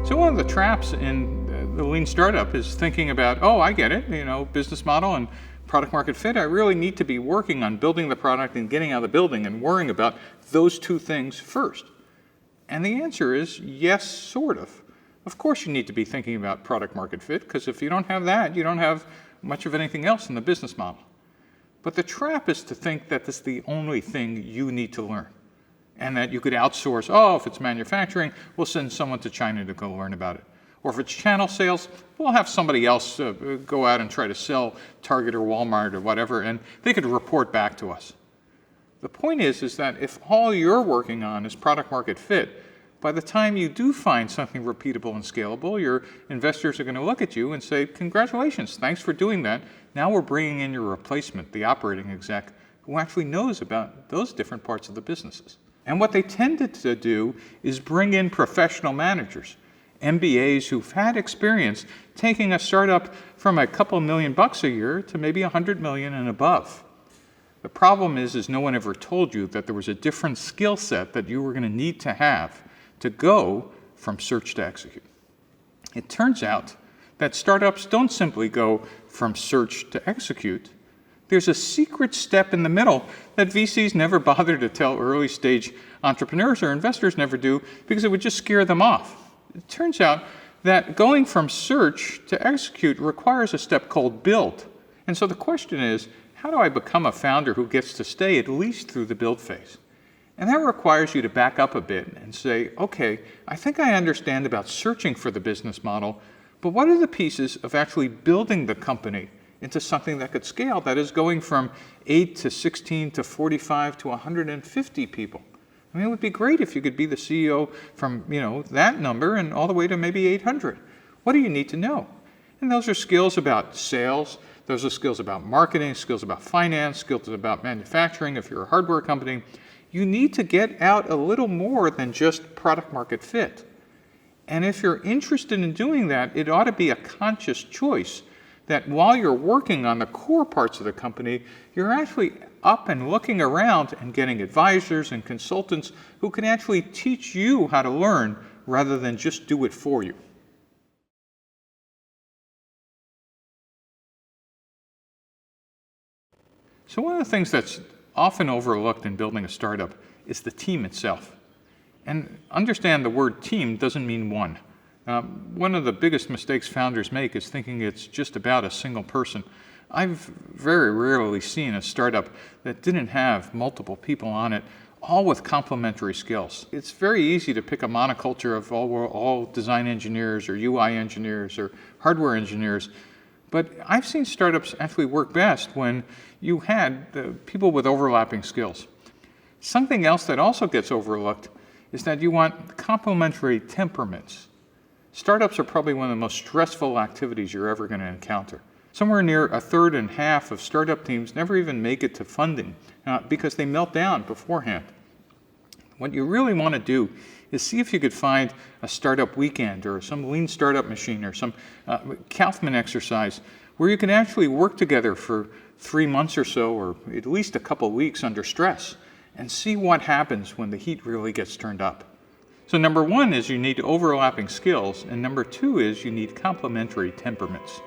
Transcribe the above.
So one of the traps in the lean startup is thinking about, oh, I get it, business model and product market fit. I really need to be working on building the product and getting out of the building and worrying about those two things first. And the answer is yes, sort of. Of course you need to be thinking about product market fit, because if you don't have that, you don't have much of anything else in the business model. But the trap is to think that this is the only thing you need to learn, and that you could outsource. Oh, if it's manufacturing, we'll send someone to China to go learn about it. Or if it's channel sales, we'll have somebody else go out and try to sell Target or Walmart or whatever, and they could report back to us. The point is that if all you're working on is product market fit, by the time you do find something repeatable and scalable, your investors are going to look at you and say, congratulations, thanks for doing that. Now we're bringing in your replacement, the operating exec, who actually knows about those different parts of the businesses. And what they tended to do is bring in professional managers, MBAs who've had experience taking a startup from a couple $1 million a year to maybe 100 million and above. The problem is no one ever told you that there was a different skill set that you were going to need to have to go from search to execute. It turns out that startups don't simply go from search to execute. There's a secret step in the middle that VCs never bother to tell early stage entrepreneurs or investors never do, because it would just scare them off. It turns out that going from search to execute requires a step called build. And so the question is, how do I become a founder who gets to stay at least through the build phase? And that requires you to back up a bit and say, okay, I think I understand about searching for the business model, but what are the pieces of actually building the company into something that could scale, that is going from 8 to 16 to 45 to 150 people? I mean, it would be great if you could be the CEO from, that number and all the way to maybe 800. What do you need to know? And those are skills about sales, those are skills about marketing, skills about finance, skills about manufacturing if you're a hardware company. You need to get out a little more than just product market fit. And if you're interested in doing that, it ought to be a conscious choice that while you're working on the core parts of the company, you're actually up and looking around and getting advisors and consultants who can actually teach you how to learn rather than just do it for you. So one of the things that's often overlooked in building a startup is the team itself. And understand the word team doesn't mean one. One of the biggest mistakes founders make is thinking it's just about a single person. I've very rarely seen a startup that didn't have multiple people on it, all with complementary skills. It's very easy to pick a monoculture of all design engineers or UI engineers or hardware engineers. But I've seen startups actually work best when you had people with overlapping skills. Something else that also gets overlooked is that you want complementary temperaments. Startups are probably one of the most stressful activities you're ever going to encounter. Somewhere near a third and half of startup teams never even make it to funding because they melt down beforehand. What you really want to do is see if you could find a startup weekend or some lean startup machine or some Kauffman exercise where you can actually work together for 3 months or so, or at least a couple of weeks under stress, and see what happens when the heat really gets turned up. So number one is you need overlapping skills, and number two is you need complementary temperaments.